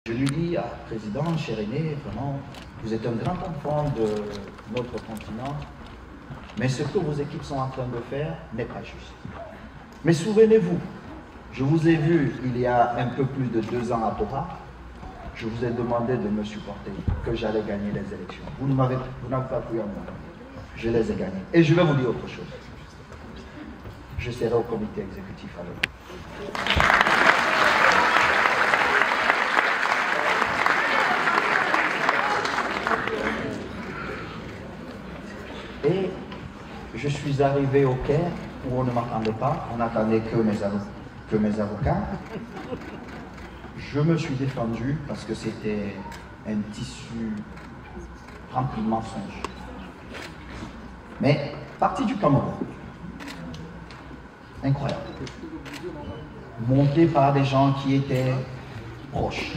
Je lui dis, ah, Président, cher Aîné, vraiment, vous êtes un grand enfant de notre continent, mais ce que vos équipes sont en train de faire n'est pas juste. Mais souvenez-vous, je vous ai vu il y a un peu plus de 2 ans à Doha, je vous ai demandé de me supporter, que j'allais gagner les élections. Vous n'avez pas cru en moi. Je les ai gagnés. Et je vais vous dire autre chose. Je serai au comité exécutif alors. Et je suis arrivé au Caire où on ne m'attendait pas, on n'attendait que mes avocats. Je me suis défendu parce que c'était un tissu rempli de mensonges. Mais parti du Cameroun, incroyable, monté par des gens qui étaient proches,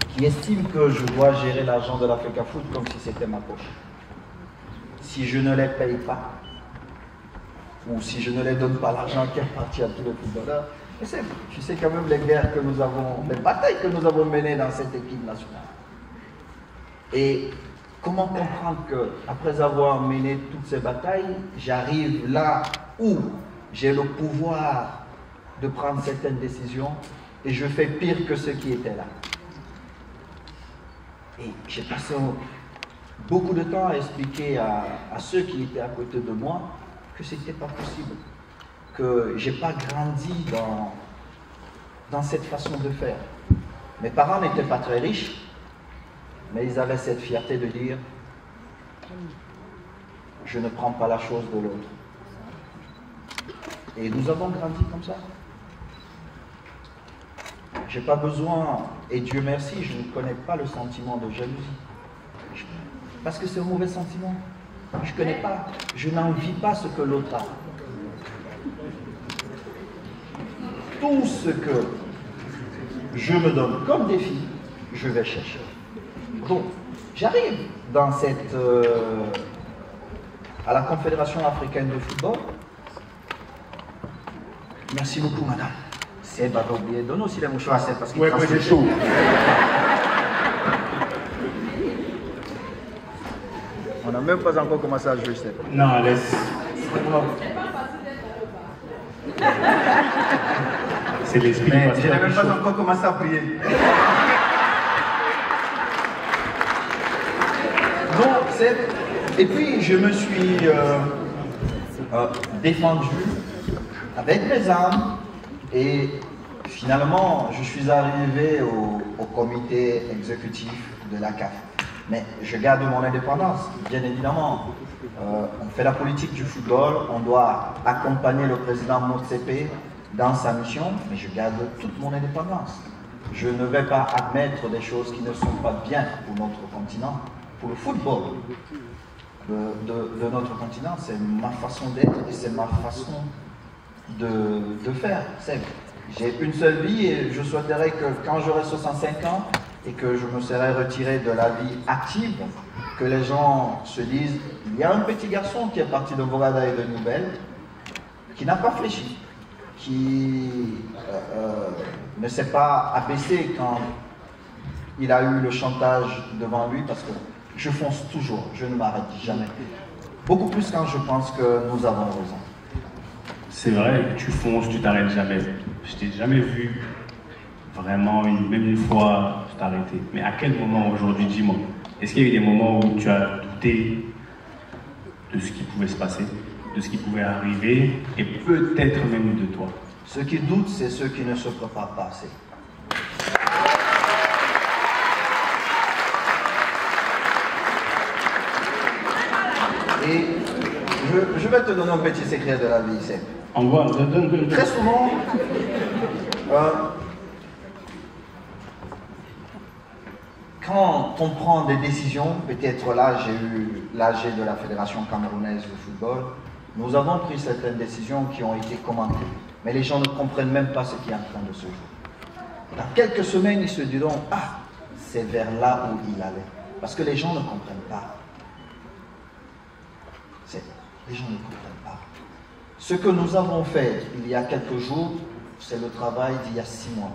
qui estiment que je dois gérer l'argent de l'Africa Foot comme si c'était ma poche. Si je ne les paye pas, ou si je ne les donne pas l'argent qui appartient à tous les footballeurs, je sais quand même les guerres que nous avons, les batailles que nous avons menées dans cette équipe nationale. Et comment comprendre qu'après avoir mené toutes ces batailles, j'arrive là où j'ai le pouvoir de prendre certaines décisions et je fais pire que ceux qui étaient là. Et j'ai passé beaucoup de temps à expliquer à ceux qui étaient à côté de moi que ce n'était pas possible, que je n'ai pas grandi dans cette façon de faire. Mes parents n'étaient pas très riches, mais ils avaient cette fierté de dire « je ne prends pas la chose de l'autre ». Et nous avons grandi comme ça. Je n'ai pas besoin, et Dieu merci, je ne connais pas le sentiment de jalousie. Parce que c'est un mauvais sentiment. Je ne connais pas, je n'envie pas ce que l'autre a. Tout ce que je me donne comme défi, je vais chercher. Donc, j'arrive dans à la Confédération africaine de football. Merci beaucoup, madame. C'est pas oublié. Donne aussi les mouchoirs à Seb parce qu'il ouais, j'ai chaud. On n'a même pas encore commencé à jouer, Seb. Non, laisse. C'est l'esprit. Mais je n'ai même pas encore commencé à prier. Donc, et puis je me suis défendu avec mes armes et finalement je suis arrivé au comité exécutif de la CAF. Mais je garde mon indépendance, bien évidemment. On fait la politique du football, on doit accompagner le président Motsepe dans sa mission, mais je garde toute mon indépendance. Je ne vais pas admettre des choses qui ne sont pas bien pour notre continent, pour le football de notre continent. C'est ma façon d'être et c'est ma façon de faire. J'ai une seule vie et je souhaiterais que quand j'aurai 65 ans et que je me serai retiré de la vie active, que les gens se disent, il y a un petit garçon qui est parti de Bogada et de Nouvelle, qui n'a pas fléchi, qui ne s'est pas abaissé quand il a eu le chantage devant lui, parce que je fonce toujours, je ne m'arrête jamais. Beaucoup plus quand je pense que nous avons raison. C'est vrai que tu fonces, tu t'arrêtes jamais. Je t'ai jamais vu vraiment, même une fois, t'arrêter. Mais à quel moment aujourd'hui, dis-moi, est-ce qu'il y a eu des moments où tu as douté de ce qui pouvait se passer, de ce qui pouvait arriver, et peut-être même de toi? Ceux qui doutent, c'est ceux qui ne se préparent pas assez. Et je vais te donner un petit secret de la vie, c'est. Très souvent, quand on prend des décisions, peut-être là j'ai eu l'AG de la Fédération camerounaise de football, nous avons pris certaines décisions qui ont été commentées, mais les gens ne comprennent même pas ce qui est en train de se jouer. Dans quelques semaines, ils se diront, ah, c'est vers là où il allait. Parce que les gens ne comprennent pas. Les gens ne comprennent pas. Ce que nous avons fait il y a quelques jours, c'est le travail d'il y a 6 mois.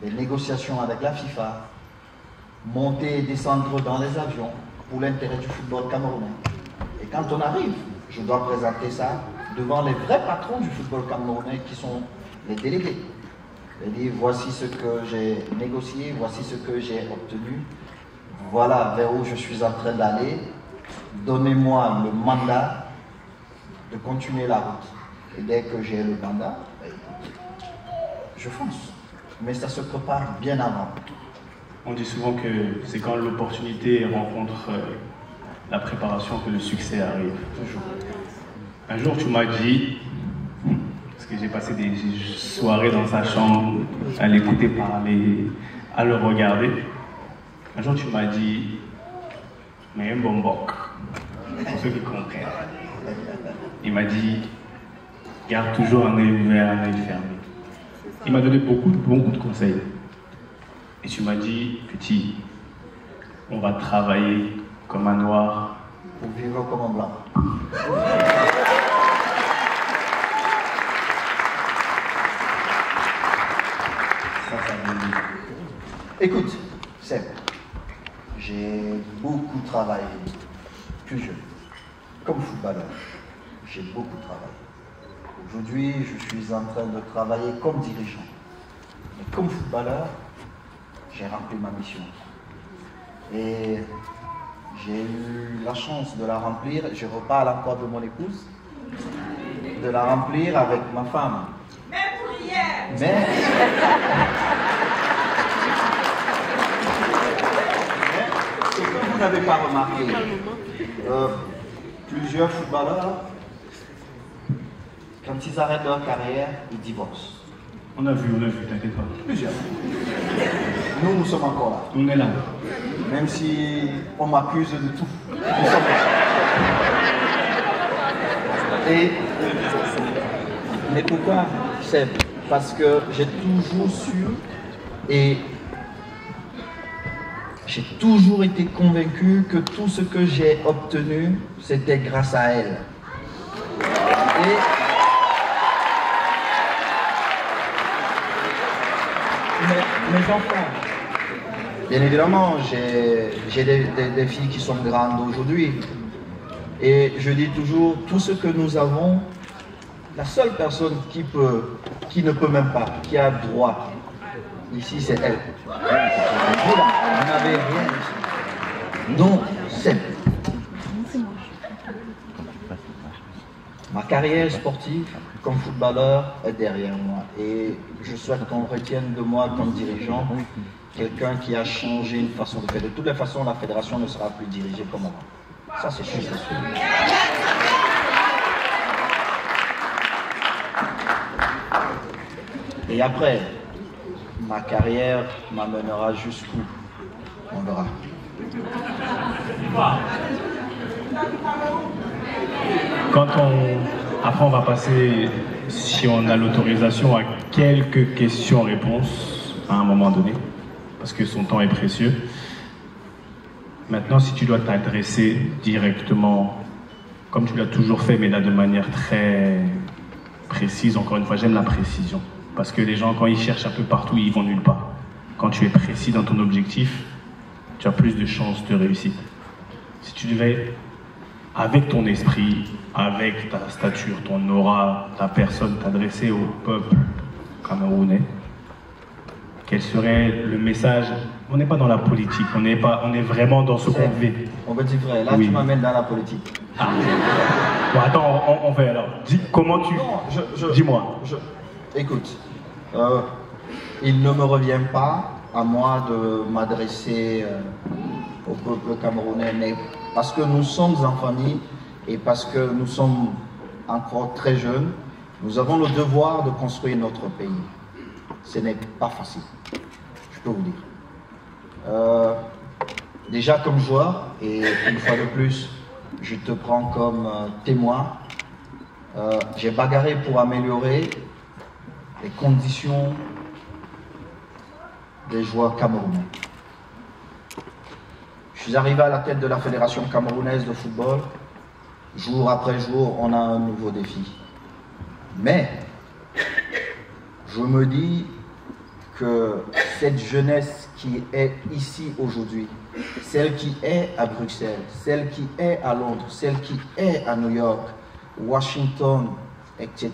les négociations avec la FIFA, monter et descendre dans les avions pour l'intérêt du football camerounais. Et quand on arrive, je dois présenter ça devant les vrais patrons du football camerounais qui sont les délégués. Et dire voici ce que j'ai négocié, voici ce que j'ai obtenu, voilà vers où je suis en train d'aller, donnez-moi le mandat de continuer la route. Et dès que j'ai le mandat, je fonce. Mais ça se prépare bien avant. On dit souvent que c'est quand l'opportunité rencontre la préparation que le succès arrive. Toujours. Un jour, tu m'as dit, parce que j'ai passé des soirées dans sa chambre, à l'écouter parler, à le regarder. Un jour, tu m'as dit, mais un bon boc, pour ceux qui comprennent. Il m'a dit, garde toujours un œil ouvert, un œil fermé. Il m'a donné beaucoup de conseils. Et tu m'as dit, petit, on va travailler comme un noir. Pour vivre comme un blanc. Écoute, Seb, j'ai beaucoup travaillé, plus jeune, comme footballeur. J'ai beaucoup travaillé. Aujourd'hui, je suis en train de travailler comme dirigeant. Mais comme footballeur, j'ai rempli ma mission. Et j'ai eu la chance de la remplir. Je reparle encore de mon épouse, de la remplir avec ma femme. Même pour hier. Mais ce que vous n'avez pas remarqué, plusieurs footballeurs, quand ils arrêtent leur carrière, ils divorcent. On a vu, t'inquiète pas. Plusieurs. Nous sommes encore là. On est là. Même si on m'accuse de tout. Nous sommes là. Mais pourquoi, Seb? Parce que j'ai toujours su et j'ai toujours été convaincu que tout ce que j'ai obtenu, c'était grâce à elle. Et mes enfants, bien évidemment, j'ai des filles qui sont grandes aujourd'hui. Et je dis toujours, tout ce que nous avons, la seule personne qui ne peut même pas, qui a droit, ici, c'est elle. Vous n'avez rien ici. Donc, c'est ma carrière sportive comme footballeur est derrière moi. Et je souhaite qu'on retienne de moi comme dirigeant quelqu'un qui a changé une façon de faire. De toutes les façons, la fédération ne sera plus dirigée comme avant. Ça, c'est sûr, c'est sûr. Et après, ma carrière m'amènera jusqu'où? On verra. Après, on va passer, si on a l'autorisation, à quelques questions-réponses à un moment donné, parce que son temps est précieux. Maintenant, si tu dois t'adresser directement, comme tu l'as toujours fait, mais là de manière très précise, encore une fois, j'aime la précision. Parce que les gens, quand ils cherchent un peu partout, ils vont nulle part. Quand tu es précis dans ton objectif, tu as plus de chances de réussite. Si tu devais, avec ton esprit, avec ta stature, ton aura, ta personne, t'adresser au peuple camerounais, quel serait le message? On n'est pas dans la politique, on est vraiment dans ce qu'on vit. On va dire vrai, là oui. Tu m'amènes dans la politique. Ah. Bon, attends, on fait alors. Comment tu... Dis-moi. Écoute, il ne me revient pas à moi de m'adresser au peuple camerounais, mais parce que nous sommes en famille et parce que nous sommes encore très jeunes, nous avons le devoir de construire notre pays. Ce n'est pas facile, je peux vous dire. Déjà comme joueur, et une fois de plus, je te prends comme témoin, j'ai bagarré pour améliorer les conditions des joueurs camerounais. Je suis arrivé à la tête de la Fédération camerounaise de football. Jour après jour, on a un nouveau défi. Mais, je me dis que cette jeunesse qui est ici aujourd'hui, celle qui est à Bruxelles, celle qui est à Londres, celle qui est à New York, Washington, etc.,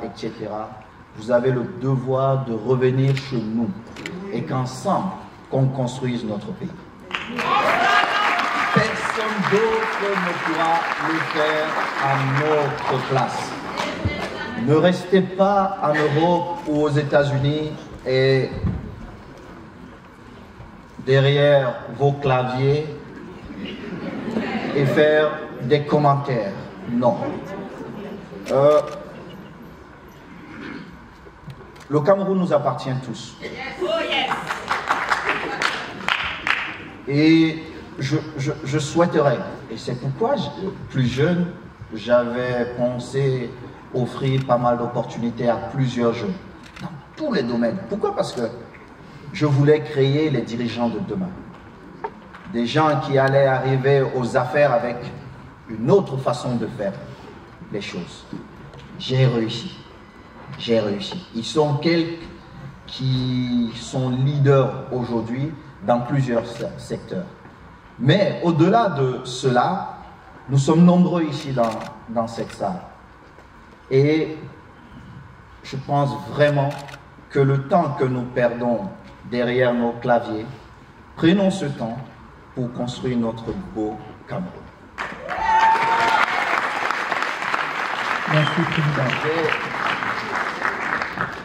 etc., vous avez le devoir de revenir chez nous et qu'ensemble, qu'on construise notre pays. Personne d'autre ne pourra le faire à notre place. Ne restez pas en Europe ou aux États-Unis et derrière vos claviers et faire des commentaires. Non. Le Cameroun nous appartient tous. Et je souhaiterais, et c'est pourquoi, plus jeune, j'avais pensé offrir pas mal d'opportunités à plusieurs jeunes, dans tous les domaines. Pourquoi? Parce que je voulais créer les dirigeants de demain. Des gens qui allaient arriver aux affaires avec une autre façon de faire les choses. J'ai réussi. J'ai réussi. Ils sont quelques qui sont leaders aujourd'hui dans plusieurs secteurs. Mais au-delà de cela, nous sommes nombreux ici dans cette salle. Et je pense vraiment que le temps que nous perdons derrière nos claviers, prenons ce temps pour construire notre beau Cameroun. Merci, Président.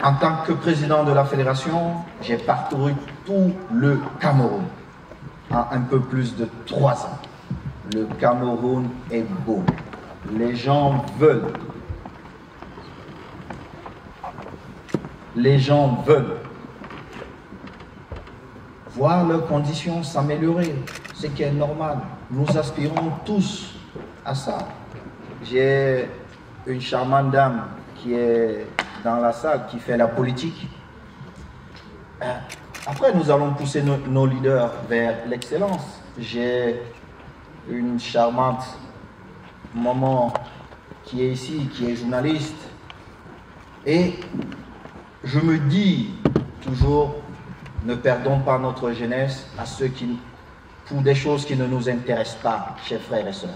En tant que président de la fédération, j'ai parcouru tout le Cameroun en un peu plus de 3 ans. Le Cameroun est beau. Les gens veulent. Les gens veulent voir leurs conditions s'améliorer, ce qui est normal. Nous aspirons tous à ça. J'ai une charmante dame qui est dans la salle, qui fait la politique. Après, nous allons pousser nos leaders vers l'excellence. J'ai une charmante maman qui est ici, qui est journaliste. Et je me dis toujours, ne perdons pas notre jeunesse à ceux qui, pour des choses qui ne nous intéressent pas, chers frères et sœurs.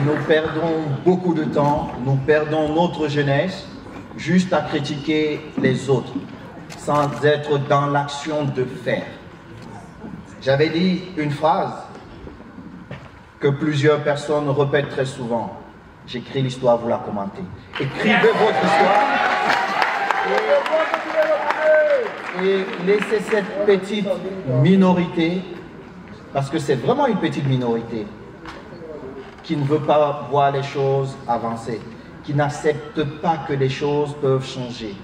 Nous perdons beaucoup de temps, nous perdons notre jeunesse juste à critiquer les autres, sans être dans l'action de faire. J'avais dit une phrase que plusieurs personnes répètent très souvent. J'écris l'histoire, vous la commentez. Écrivez votre histoire et laissez cette petite minorité, parce que c'est vraiment une petite minorité, qui ne veut pas voir les choses avancer, qui n'accepte pas que les choses peuvent changer.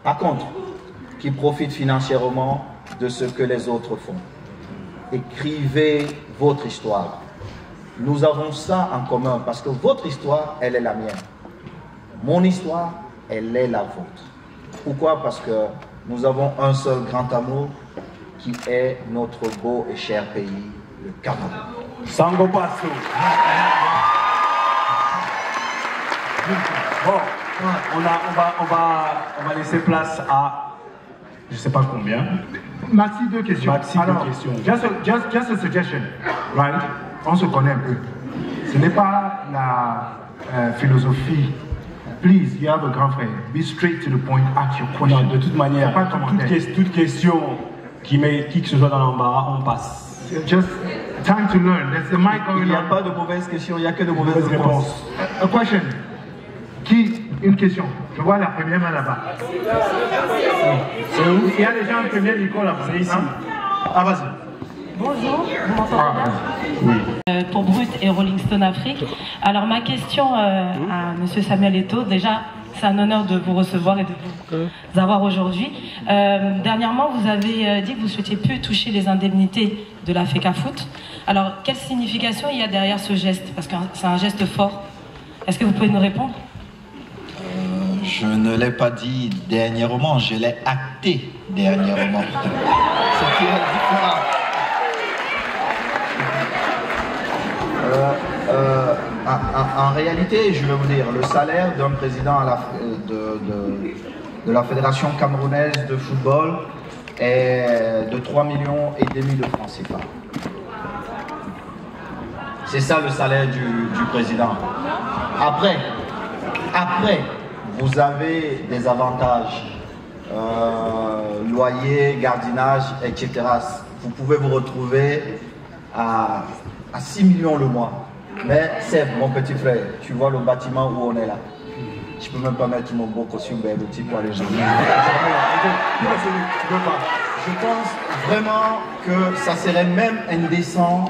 Par contre, qui profite financièrement de ce que les autres font. Écrivez votre histoire. Nous avons ça en commun, parce que votre histoire, elle est la mienne. Mon histoire, elle est la vôtre. Pourquoi? Parce que nous avons un seul grand amour, qui est notre beau et cher pays, le Cameroun. Sango Passo. Bon, on va laisser place à, je ne sais pas combien. Maxi, 2 questions. Maxi, alors, 2 questions. Just a suggestion, right? On se connaît un peu. Ce n'est pas la philosophie. Please, you have a grand frère. Be straight to the point, ask your question. Non, de toute manière, pas toute question qui met qui que ce soit dans l'embarras, on passe. Just time to learn. There's the mic going on. Il n'y a pas de mauvaises questions, il n'y a que de mauvaises réponses. A question. Qui? Une question. Je vois la première main là-bas. C'est où? Il y a déjà un premier micro là-bas. C'est ici. Ah, vas-y. Bonjour, vous m'entendez bien? Pour Brut et Rolling Stone Afrique. Alors ma question à Monsieur Samuel Eto'o, déjà c'est un honneur de vous recevoir et de vous avoir aujourd'hui. Dernièrement vous avez dit que vous ne souhaitiez plus toucher les indemnités de la FECAFOOT. Alors quelle signification il y a derrière ce geste? Parce que c'est un geste fort. Est-ce que vous pouvez nous répondre? Je ne l'ai pas dit dernièrement, je l'ai acté dernièrement. Ce qui est différent. En réalité, je vais vous dire, le salaire d'un président de la Fédération camerounaise de football est de 3,5 millions de francs CFA. C'est ça le salaire du président. Après, vous avez des avantages, loyer, gardiennage, etc. Vous pouvez vous retrouver à 6 millions le mois. Mais Seb, mon petit frère, tu vois le bâtiment où on est là. Je peux même pas mettre mon beau costume petit pour aller jouer. Je pense vraiment que ça serait même indécent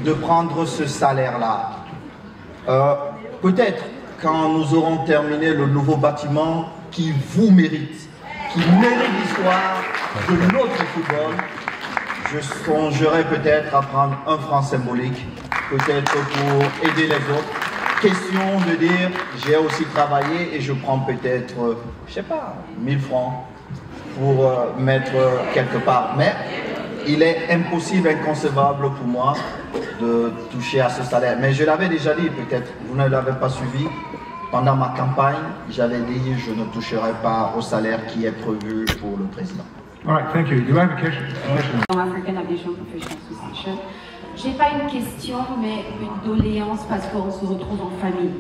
de prendre ce salaire-là. Peut-être quand nous aurons terminé le nouveau bâtiment qui vous mérite, qui mérite l'histoire de notre football, je songerai peut-être à prendre un franc symbolique, peut-être pour aider les autres. Question de dire, j'ai aussi travaillé et je prends peut-être, je sais pas, 1000 francs pour mettre quelque part. Mais il est impossible, inconcevable pour moi de toucher à ce salaire. Mais je l'avais déjà dit, peut-être vous ne l'avez pas suivi. Pendant ma campagne, j'avais dit je ne toucherai pas au salaire qui est prévu pour le président. All right, thank you. Do you have a question? African Aviation Professional Association. J'ai pas une question, mais une doléance parce qu'on se retrouve en famille.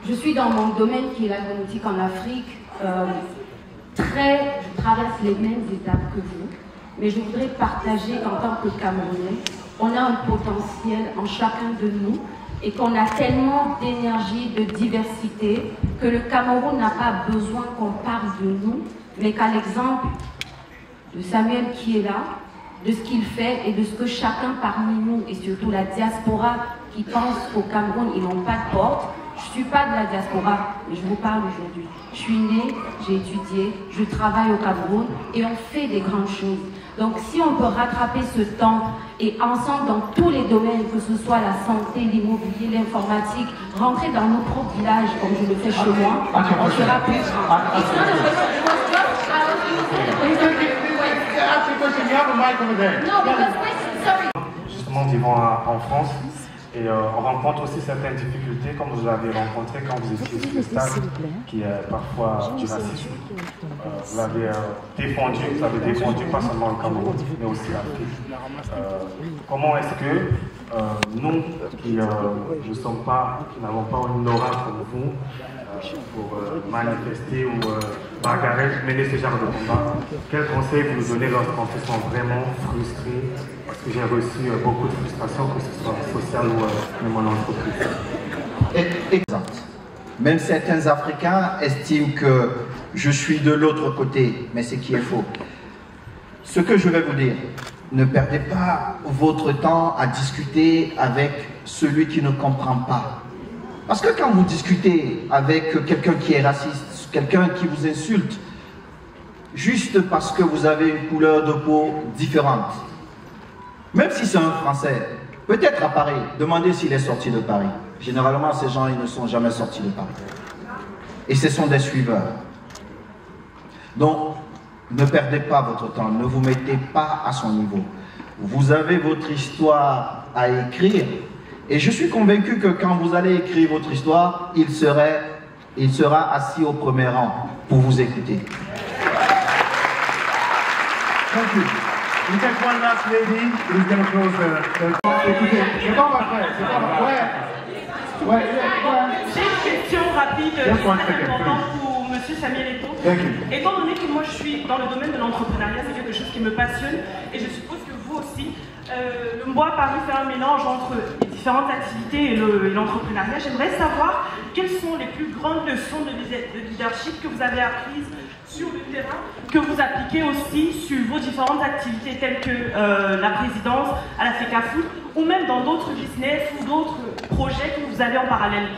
Je suis dans mon domaine qui est l'aéronautique en Afrique. Je traverse les mêmes étapes que vous, mais je voudrais partager qu'en tant que Camerounais, on a un potentiel en chacun de nous et qu'on a tellement d'énergie, de diversité, que le Cameroun n'a pas besoin qu'on parle de nous, mais qu'à l'exemple de Samuel qui est là, de ce qu'il fait et de ce que chacun parmi nous, et surtout la diaspora qui pense qu'au Cameroun, ils n'ont pas de porte. Je ne suis pas de la diaspora, mais je vous parle aujourd'hui. Je suis née, j'ai étudié, je travaille au Cameroun et on fait des grandes choses. Donc si on peut rattraper ce temps et ensemble dans tous les domaines, que ce soit la santé, l'immobilier, l'informatique, rentrer dans nos propres villages comme je le fais chez moi, on sera plus grand. Justement, vivant en France, et on rencontre aussi certaines difficultés, comme vous l'avez rencontré quand vous étiez sur le stade, qui est parfois du racisme. Vous l'avez défendu pas seulement le Cameroun, mais aussi l'Afrique. Comment est-ce que nous, qui n'avons pas une aura comme vous, pour manifester ou bagarrer, mener ce genre de combat, quel conseil vous nous donnez lorsqu'on se sent vraiment frustré? Parce que j'ai reçu beaucoup de frustration, que ce soit sociale ou même en entreprise. Exact. Même certains Africains estiment que je suis de l'autre côté, mais c'est qui est faux. Ce que je vais vous dire, ne perdez pas votre temps à discuter avec celui qui ne comprend pas. Parce que quand vous discutez avec quelqu'un qui est raciste, quelqu'un qui vous insulte, juste parce que vous avez une couleur de peau différente, même si c'est un Français, peut-être à Paris, demandez s'il est sorti de Paris. Généralement, ces gens, ils ne sont jamais sortis de Paris. Et ce sont des suiveurs. Donc, ne perdez pas votre temps, ne vous mettez pas à son niveau. Vous avez votre histoire à écrire. Et je suis convaincu que quand vous allez écrire votre histoire, il sera assis au premier rang pour vous écouter. Thank you. We take one last lady who's going to close the... Écoutez, c'est pas ma frère, c'est pas ma frère. Ouais. J'ai une question rapide, pour M. Samuel Eto'o. Étant donné que moi je suis dans le domaine de l'entrepreneuriat, c'est quelque chose qui me passionne, et je suppose que vous aussi, le Mboa Paris fait un mélange entre les différentes activités et l'entrepreneuriat. J'aimerais savoir quelles sont les plus grandes leçons de leadership que vous avez apprises sur le terrain, que vous appliquez aussi sur vos différentes activités telles que la présidence à la FECAFOOT ou même dans d'autres business ou d'autres projets que vous avez en parallèle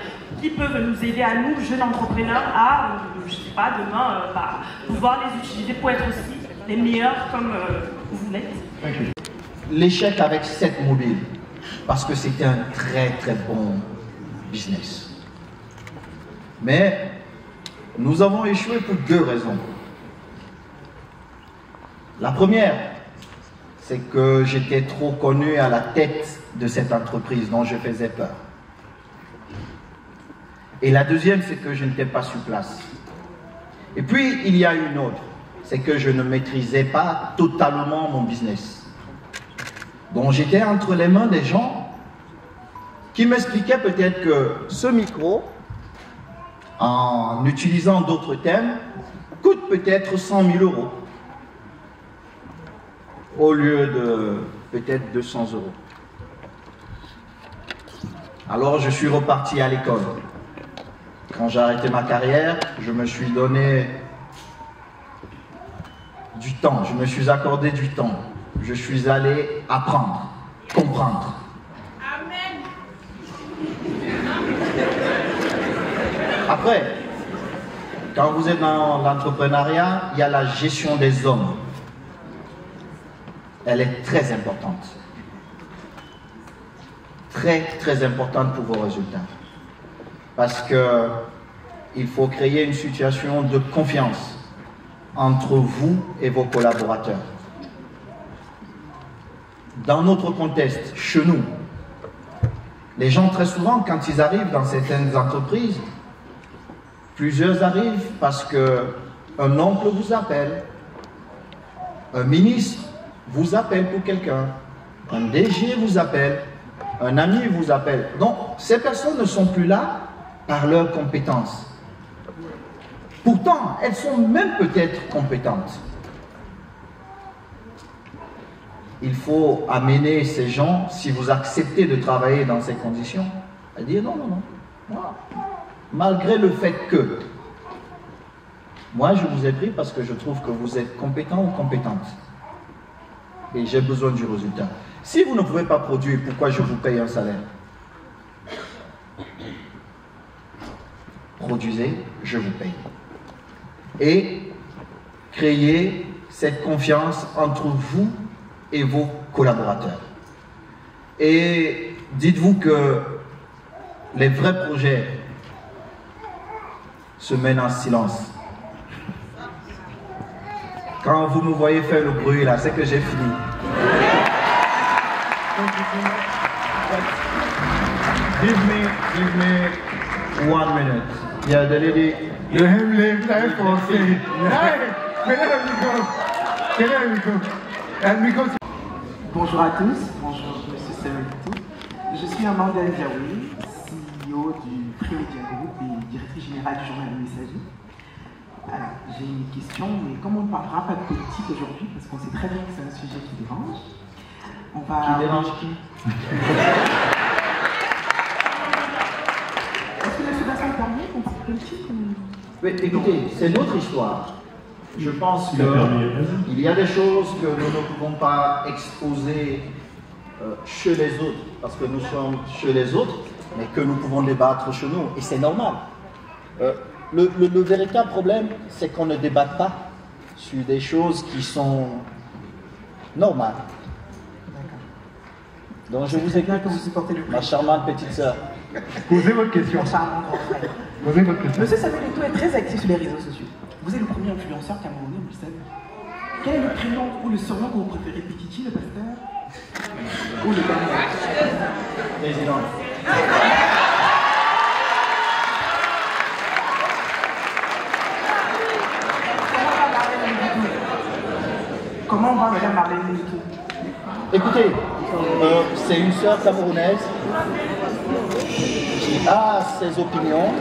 qui peuvent nous aider à nous, jeunes entrepreneurs, à, je sais pas, demain, pouvoir les utiliser pour être aussi les meilleurs comme vous l'êtes. L'échec avec 7 mobiles, parce que c'était un très très bon business. Mais nous avons échoué pour 2 raisons. La première, c'est que j'étais trop connu à la tête de cette entreprise dont je faisais peur. Et la deuxième, c'est que je n'étais pas sur place. Et puis, il y a une autre, c'est que je ne maîtrisais pas totalement mon business. Donc, j'étais entre les mains des gens qui m'expliquaient peut-être que ce micro, en utilisant d'autres thèmes, coûte peut-être 100 000 € au lieu de peut-être 200 €. Alors, je suis reparti à l'école. Quand j'ai arrêté ma carrière, je me suis donné du temps, je me suis accordé du temps. Je suis allé apprendre, comprendre. Amen. Après, quand vous êtes dans l'entrepreneuriat, il y a la gestion des hommes. Elle est très importante. Très, très importante pour vos résultats. Parce que il faut créer une situation de confiance entre vous et vos collaborateurs. Dans notre contexte, chez nous, les gens très souvent, quand ils arrivent dans certaines entreprises, plusieurs arrivent parce qu'un oncle vous appelle, un ministre vous appelle pour quelqu'un, un DG vous appelle, un ami vous appelle. Donc, ces personnes ne sont plus là par leurs compétences. Pourtant, elles sont même peut-être compétentes. Il faut amener ces gens, si vous acceptez de travailler dans ces conditions, à dire non, non, non. Moi, malgré le fait que, moi je vous ai pris parce que je trouve que vous êtes compétent ou compétente. Et j'ai besoin du résultat. Si vous ne pouvez pas produire, pourquoi je vous paye un salaire? Produisez, je vous paye. Et créez cette confiance entre vous et vos collaborateurs. Et dites-vous que les vrais projets se mènent en silence. Quand vous me voyez faire le bruit là, c'est que j'ai fini. Give me 1 minute. Yeah, the lady. You have lived life for free. Bonjour à tous, bonjour Monsieur Samuel Eto'o. Je suis Amanda Ndiaoui, CEO du Free Media Group et directrice générale du journal Le Messager. Alors, j'ai une question, mais comme on ne parlera pas de politique aujourd'hui, parce qu'on sait très bien que c'est un sujet qui dérange, on va... Qui dérange qui? Est-ce que la fédération permet qu'on parle politique ou... Oui, écoutez, c'est notre histoire. Je pense qu'il y a des choses que nous ne pouvons pas exposer chez les autres, parce que nous sommes chez les autres, mais que nous pouvons débattre chez nous, et c'est normal. Le véritable problème, c'est qu'on ne débatte pas sur des choses qui sont normales. Donc je vous écoute, que vous supportez le ma charmante petite sœur. Posez votre question. Mon charmant grand frère. Posez votre question. Monsieur Samuel Eto'o est très actif sur les réseaux sociaux. Vous êtes le premier influenceur camerounais, vous le savez. Quel est le prénom ou le surnom que vous préférez, Pikiti, le pasteur, ou le Président. Comment on va Madame Marlène Eto'o? Écoutez, c'est une sœur camerounaise qui a ses opinions.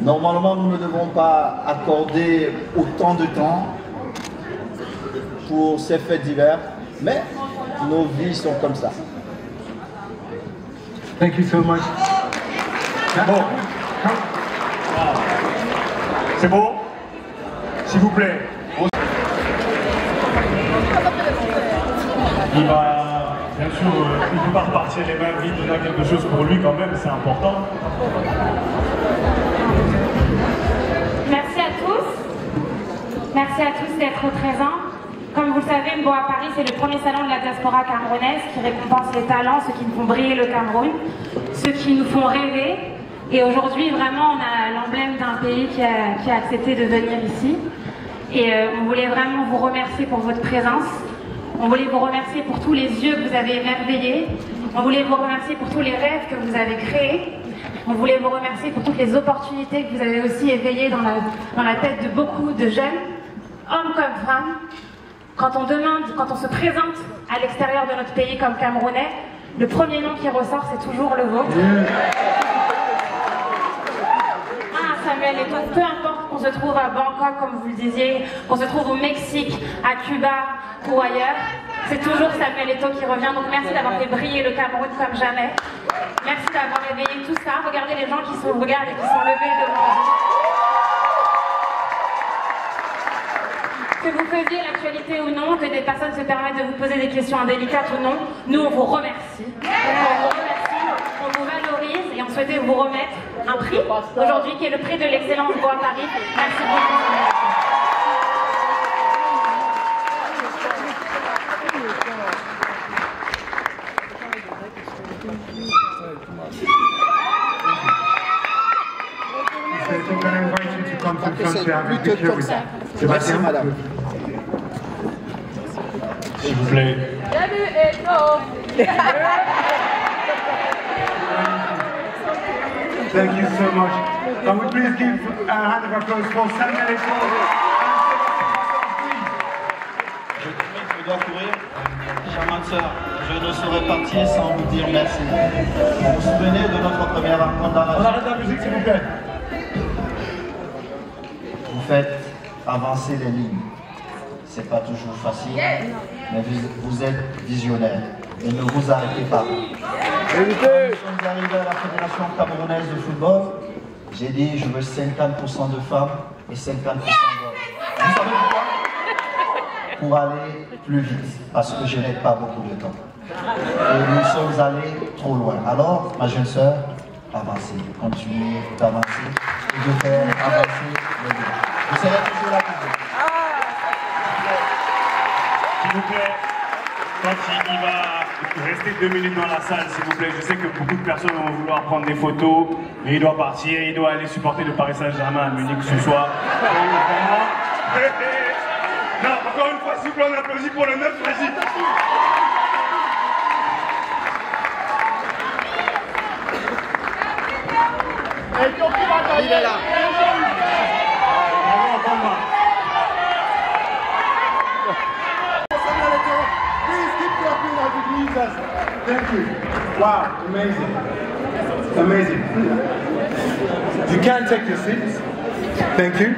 Normalement, nous ne devons pas accorder autant de temps pour ces faits divers, mais nos vies sont comme ça. Thank you so much. Bon. C'est bon? S'il vous plaît. Il va, bien sûr, il ne peut pas repartir les mains vides, donner quelque chose pour lui quand même, c'est important. Merci à tous. Merci à tous d'être présents. Comme vous le savez, Mboa Paris, c'est le premier salon de la diaspora camerounaise qui récompense les talents, ceux qui nous font briller le Cameroun, ceux qui nous font rêver. Et aujourd'hui, vraiment, on a l'emblème d'un pays qui a accepté de venir ici. Et on voulait vraiment vous remercier pour votre présence. On voulait vous remercier pour tous les yeux que vous avez émerveillés. On voulait vous remercier pour tous les rêves que vous avez créés. On voulait vous remercier pour toutes les opportunités que vous avez aussi éveillées dans la tête de beaucoup de jeunes, hommes comme femmes. Quand on se présente à l'extérieur de notre pays comme Camerounais, le premier nom qui ressort, c'est toujours le vôtre. Samuel Eto'o, peu importe qu'on se trouve à Bangkok, comme vous le disiez, qu'on se trouve au Mexique, à Cuba ou ailleurs, c'est toujours Samuel Eto'o qui revient. Donc merci d'avoir fait briller le Cameroun comme jamais. Merci d'avoir réveillé tout ça. Regardez les gens qui sont regardent et qui sont levés devant vous. Que vous faisiez l'actualité ou non, que des personnes se permettent de vous poser des questions indélicates ou non, nous on vous remercie. On vous remercie, on vous valorise et on souhaitait vous remettre un prix aujourd'hui qui est le prix de l'excellence Bois Paris. Merci beaucoup. Merci madame. S'il vous plaît. Thank you so much. Can we please give a hand of applause for Samuel Eto'o? Je dois courir. Charmante sœur, je ne serais parti sans vous dire merci. Vous vous souvenez de notre première rencontre dans la... On arrête la musique s'il vous plaît. Vous faites avancer les lignes. C'est pas toujours facile, mais vous êtes visionnaire. Et ne vous arrêtez pas. Quand nous sommes arrivés à la Fédération camerounaise de football, j'ai dit je veux 50% de femmes et 50% d'hommes. Vous savez pourquoi? Pour aller plus vite, parce que je n'ai pas beaucoup de temps. Et nous sommes allés trop loin. Alors, ma jeune sœur, avancez, continuez d'avancer et de faire avancer les deux. Vous serez toujours là pour vous. S'il vous plaît, quand il va rester 2 minutes dans la salle, s'il vous plaît, je sais que beaucoup de personnes vont vouloir prendre des photos, mais il doit partir, il doit aller supporter le Paris Saint-Germain à Munich ce soir. Non, encore une fois, s'il vous plaît, on applaudit pour le 9, vas-y. Il est là. Thank you. Wow, amazing. Amazing. You can take your seats. Thank you.